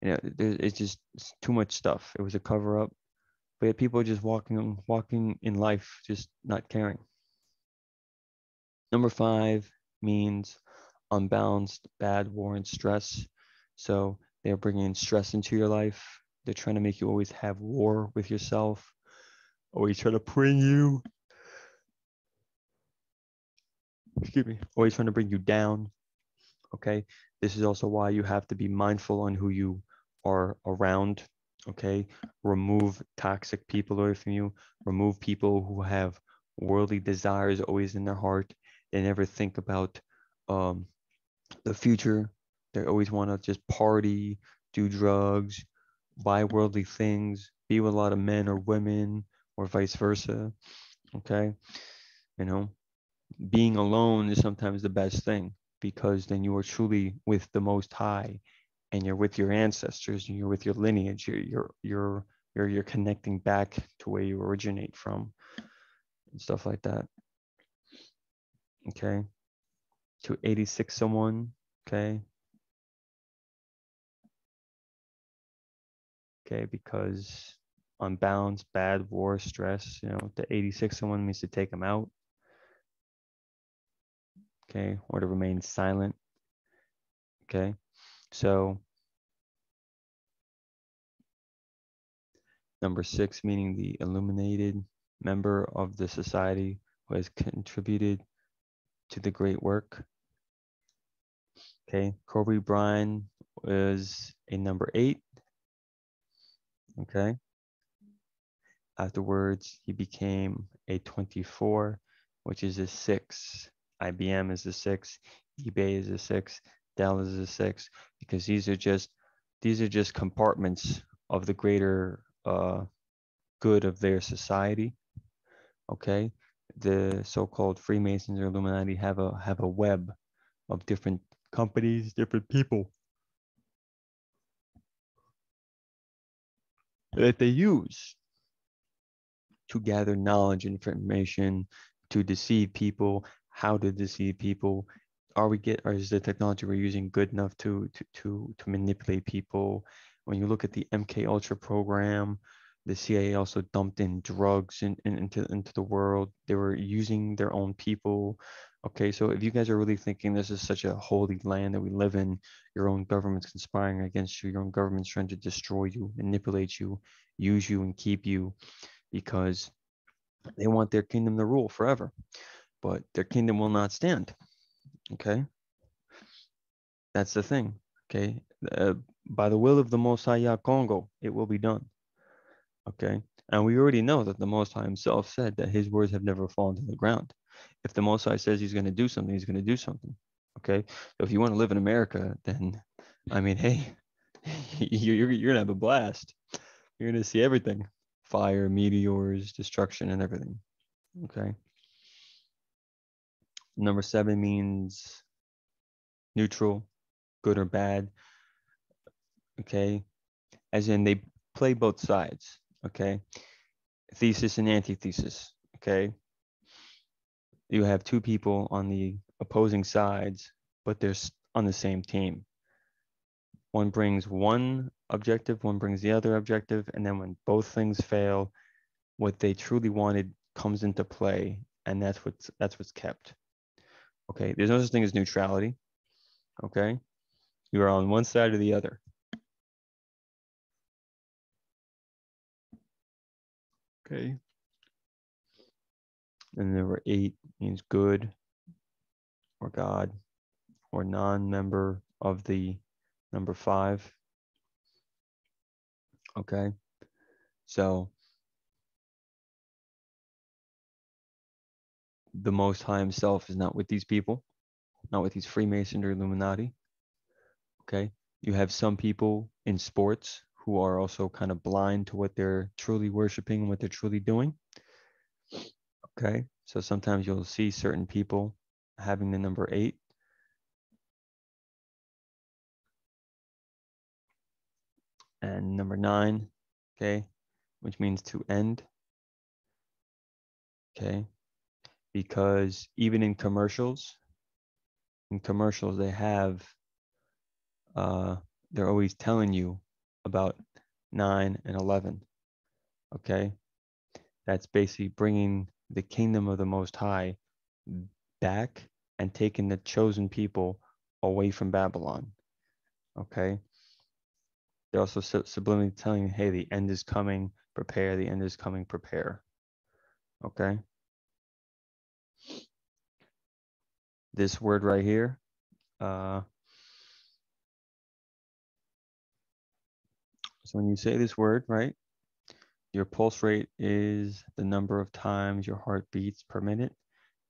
It's too much stuff. It was a cover up, but people are just walking in life, just not caring. Number five means unbalanced, bad, war, and stress. So they're bringing stress into your life. They're trying to make you always have war with yourself, always trying to bring you, excuse me, always trying to bring you down. Okay. This is also why you have to be mindful on who you are around. Okay. Remove toxic people away from you. Remove people who have worldly desires always in their heart. They never think about um, the future. They always want to just party, do drugs, buy worldly things, be with a lot of men or women, or vice versa. Okay. You know, being alone is sometimes the best thing. because then you are truly with the Most High, and you're with your ancestors, and you're with your lineage. You're connecting back to where you originate from, and stuff like that. Okay. To 86 someone. Okay. Okay, because unbalanced, bad, war, stress, to 86 someone means to take them out. Okay, or to remain silent. Okay, so number 6, meaning the illuminated member of the society who has contributed to the great work. Okay, Kobe Bryant was a number 8. Okay, afterwards he became a 24, which is a 6. IBM is a 6, eBay is a 6, Dell is a 6, because these are just compartments of the greater good of their society. Okay, the so-called Freemasons or Illuminati have a web of different companies, different people that they use to gather knowledge and information, to deceive people, how to deceive people. Or is the technology we're using good enough to manipulate people? When you look at the MK Ultra program, the CIA also dumped in drugs into the world. They were using their own people. Okay, so if you guys are really thinking this is such a holy land that we live in, your own government's conspiring against you, your own government's trying to destroy you, manipulate you, use you, and keep you, because they want their kingdom to rule forever, but their kingdom will not stand. Okay, that's the thing. Okay, by the will of the Most High Yah Congo, it will be done. Okay, and we already know that the Most High Himself said that His words have never fallen to the ground. If the Most High says He's going to do something, He's going to do something. Okay, so if you want to live in America, then I mean, hey, you're gonna have a blast. You're gonna see everything: fire, meteors, destruction, and everything. Okay. Number 7 means neutral, good or bad. Okay. As in they play both sides. Okay. Thesis and antithesis. Okay. You have two people on the opposing sides, but they're on the same team. One brings one objective, one brings the other objective. And then when both things fail, what they truly wanted comes into play. And that's what's kept. Okay. There's no such thing as neutrality. Okay. You are on one side or the other. Okay. And number 8 means good or God or non-member of the number 5. Okay. So the Most High Himself is not with these people, not with these Freemasons or Illuminati. Okay. You have some people in sports who are also kind of blind to what they're truly worshiping and what they're truly doing. Okay. So sometimes you'll see certain people having the number 8. And number 9, okay, which means to end. Okay. Because even in commercials they have they're always telling you about 9 and 11. Okay, that's basically bringing the kingdom of the Most High back and taking the chosen people away from Babylon. Okay, they're also subliminally telling you, hey, the end is coming, prepare, the end is coming, prepare. Okay, this word right here, so when you say this word, right, your pulse rate is the number of times your heart beats per minute.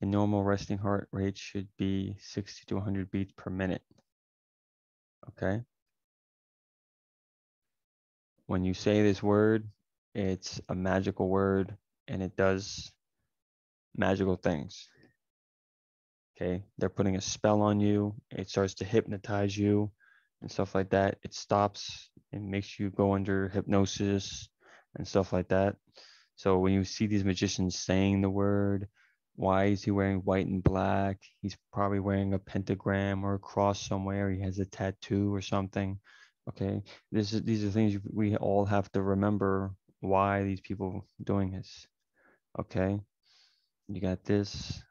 A normal resting heart rate should be 60 to 100 beats per minute. Okay. When you say this word, it's a magical word and it does magical things. Okay, they're putting a spell on you. It starts to hypnotize you and stuff like that. It stops and makes you go under hypnosis and stuff like that. So when you see these magicians saying the word, why is he wearing white and black? He's probably wearing a pentagram or a cross somewhere. He has a tattoo or something. Okay, these are things we all have to remember why these people doing this. Okay, you got this.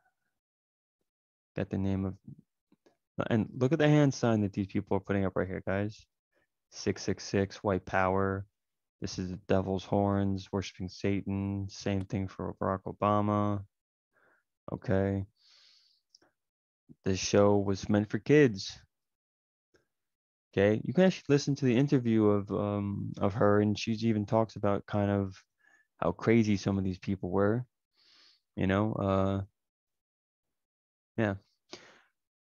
Got the name of, and look at the hand sign that these people are putting up right here, guys. 666, white power. This is the devil's horns, worshiping Satan. Same thing for Barack Obama. Okay. This show was meant for kids. Okay. You can actually listen to the interview of her, and she even talks about kind of how crazy some of these people were. You know, yeah.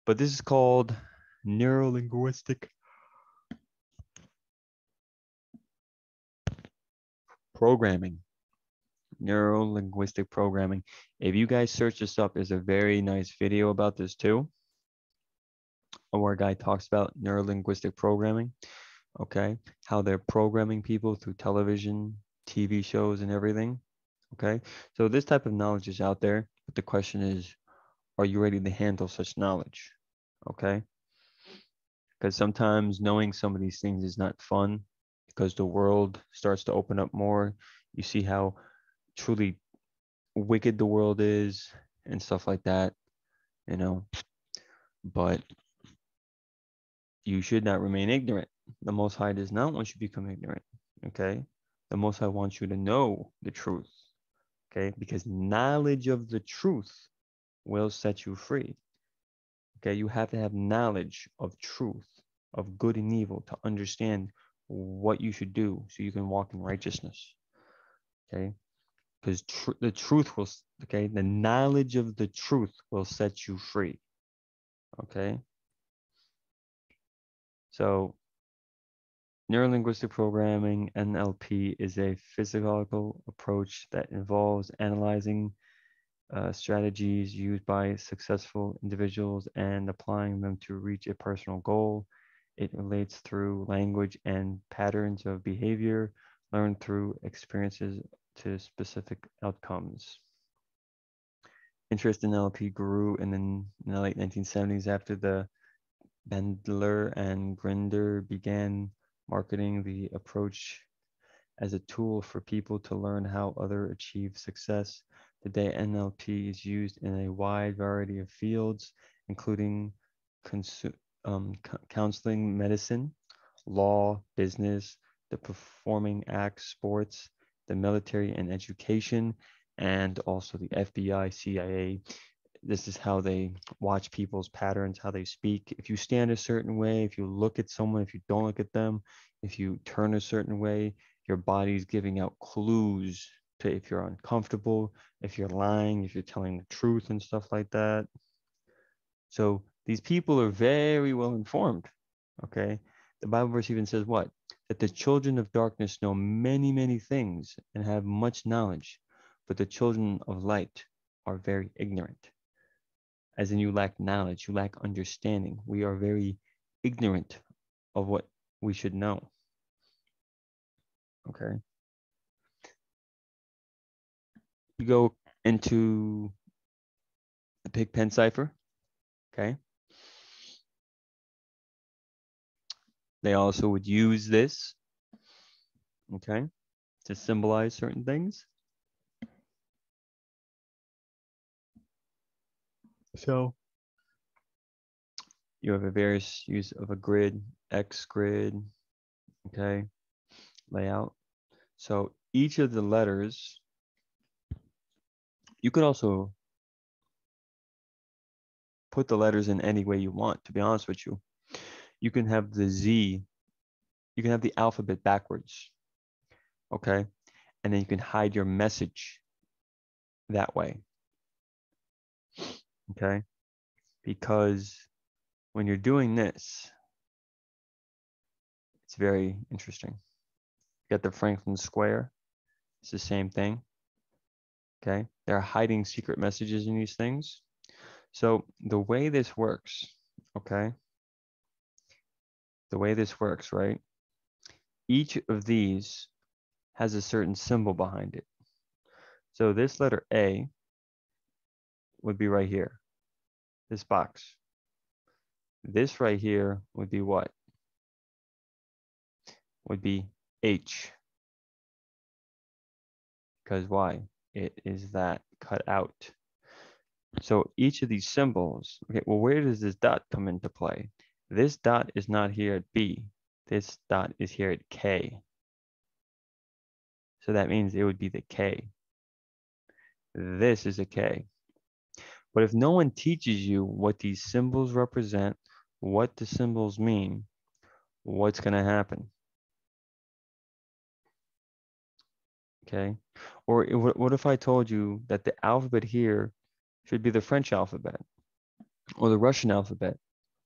But this is called neurolinguistic programming. Neurolinguistic programming. If you guys search this up, there's a very nice video about this too, where a guy talks about neurolinguistic programming. Okay, how they're programming people through television, TV shows, and everything. Okay, so this type of knowledge is out there, but the question is, are you ready to handle such knowledge? Okay, because sometimes knowing some of these things is not fun because the world starts to open up more. You see how truly wicked the world is and stuff like that, you know, but you should not remain ignorant. The Most High does not want you to become ignorant, okay? The Most High wants you to know the truth, okay? Because knowledge of the truth will set you free, okay? You have to have knowledge of truth, of good and evil to understand what you should do so you can walk in righteousness, okay? Because the truth will, okay? The knowledge of the truth will set you free, okay? So neurolinguistic programming, NLP, is a physiological approach that involves analyzing strategies used by successful individuals and applying them to reach a personal goal. It relates through language and patterns of behavior learned through experiences to specific outcomes. Interest in NLP grew in the late 1970s after the Bandler and Grinder began marketing the approach as a tool for people to learn how others achieve success. Today, NLP is used in a wide variety of fields, including counseling, medicine, law, business, the performing arts, sports, the military and education, and also the FBI, CIA. This is how they watch people's patterns, how they speak. If you stand a certain way, if you look at someone, if you don't look at them, if you turn a certain way, your body's giving out clues to if you're uncomfortable, if you're lying, if you're telling the truth and stuff like that. So these people are very well informed. Okay. The Bible verse even says what? That the children of darkness know many, many things and have much knowledge, but the children of light are very ignorant. As in, you lack knowledge, you lack understanding. We are very ignorant of what we should know. Okay. You go into the pig pen cipher. Okay. They also would use this, okay, to symbolize certain things. So you have a various use of a grid, X grid, okay, layout. So each of the letters, you could also put the letters in any way you want, to be honest with you. You can have the Z, you can have the alphabet backwards, okay? And then you can hide your message that way, okay? Because when you're doing this, it's very interesting. You got the Franklin Square, it's the same thing, okay? They're hiding secret messages in these things. So the way this works, okay? The way this works, right? Each of these has a certain symbol behind it. So this letter A would be right here, this box. This right here would be what? Would be H. Because why? It is that cut out. So each of these symbols, okay, well, where does this dot come into play? This dot is not here at B. This dot is here at K. So that means it would be the K. This is a K. But if no one teaches you what these symbols represent, what the symbols mean, what's going to happen? Okay. Or what if I told you that the alphabet here should be the French alphabet, or the Russian alphabet,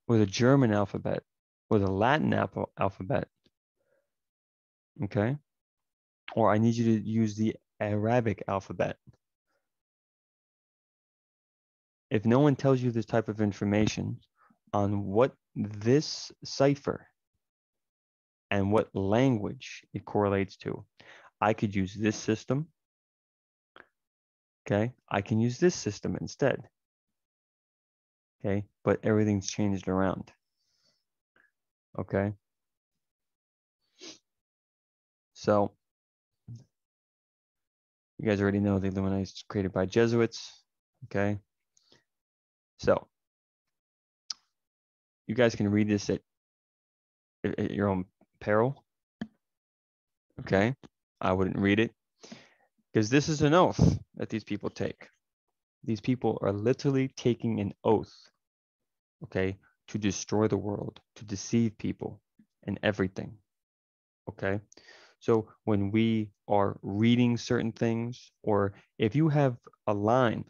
or the German alphabet, or the Latin alphabet? Okay. Or I need you to use the Arabic alphabet. If no one tells you this type of information on what this cipher and what language it correlates to, I could use this system. Okay. I can use this system instead. Okay. But everything's changed around. Okay. So you guys already know the Illuminati is created by Jesuits. Okay. So you guys can read this at your own peril. Okay. I wouldn't read it because this is an oath that these people take. These people are literally taking an oath, okay, to destroy the world, to deceive people and everything. Okay. So when we are reading certain things, or if you have a line,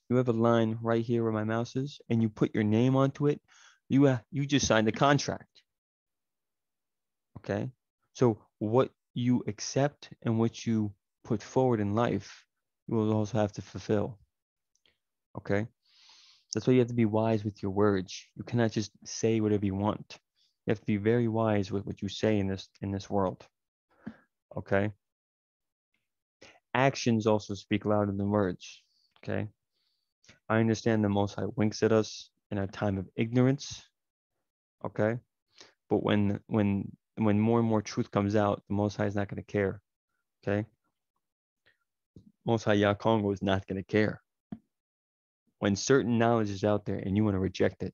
right here where my mouse is, and you put your name onto it, you just signed a contract. Okay. So what you accept and what you put forward in life, you will also have to fulfill. Okay. That's why you have to be wise with your words. You cannot just say whatever you want. You have to be very wise with what you say in this world. Okay. Actions also speak louder than words. Okay. I understand the Most High winks at us in our time of ignorance. Okay. But when more and more truth comes out, the Most High is not going to care. Okay. Most High Yah Congo is not going to care. When certain knowledge is out there and you want to reject it,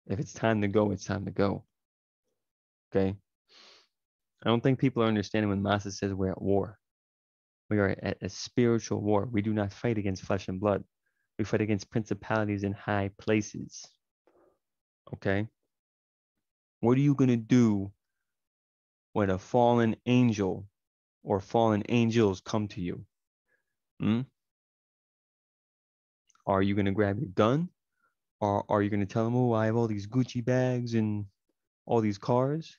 if it's time to go, it's time to go. Okay. I don't think people are understanding when Masa says we're at war. We are at a spiritual war. We do not fight against flesh and blood. We fight against principalities in high places. Okay. What are you going to do when a fallen angel or fallen angels come to you? Are you going to grab your gun? Or are you going to tell them, oh, I have all these Gucci bags and all these cars?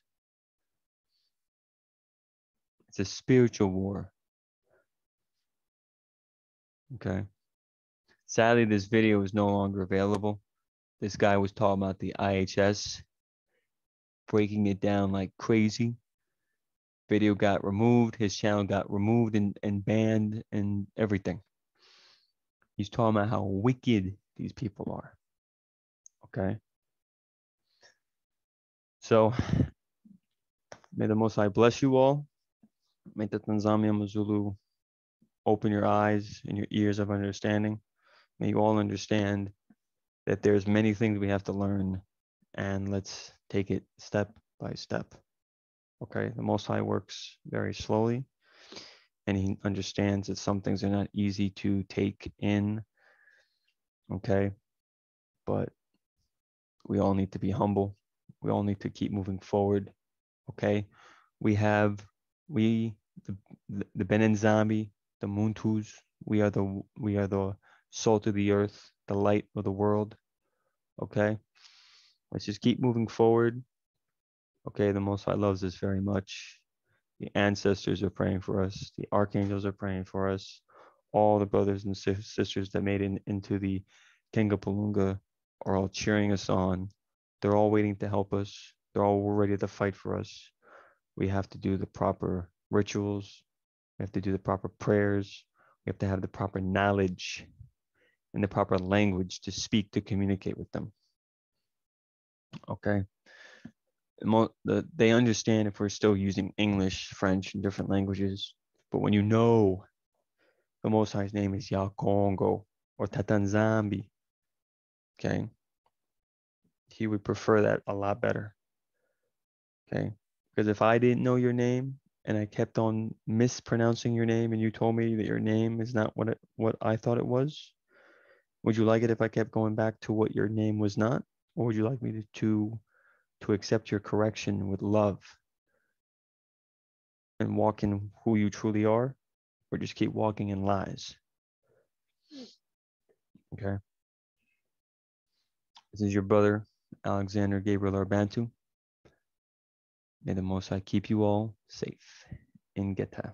It's a spiritual war. Okay. Sadly, this video is no longer available. This guy was talking about the IHS, breaking it down like crazy. Video got removed. His channel got removed and banned and everything. He's talking about how wicked these people are. Okay. So may the Most High bless you all. May the Tanzania Mazulu open your eyes and your ears of understanding. May you all understand that there's many things we have to learn, and let's take it step by step. Okay, the Most High works very slowly, and he understands that some things are not easy to take in. Okay, but we all need to be humble. We all need to keep moving forward. Okay, we have the Benin Zombie, the Muntus. We are the salt of the earth, the light of the world. Okay, let's just keep moving forward. Okay, the Most High loves us very much. The ancestors are praying for us. The archangels are praying for us. All the brothers and sisters that made it into the Kengapalunga are all cheering us on. They're all waiting to help us. They're all ready to fight for us. We have to do the proper rituals. We have to do the proper prayers. We have to have the proper knowledge and the proper language to speak, to communicate with them. Okay. They understand if we're still using English, French, and different languages. But when you know the Most High's name is Yah Congo or Tatanzambi, okay, he would prefer that a lot better. Okay. Because if I didn't know your name and I kept on mispronouncing your name and you told me that your name is not what I thought it was, would you like it if I kept going back to what your name was not? Or would you like me to accept your correction with love and walk in who you truly are, or just keep walking in lies? Okay. This is your brother, Alexander Gabriel Arbantu. May the Most High keep you all safe in Geta.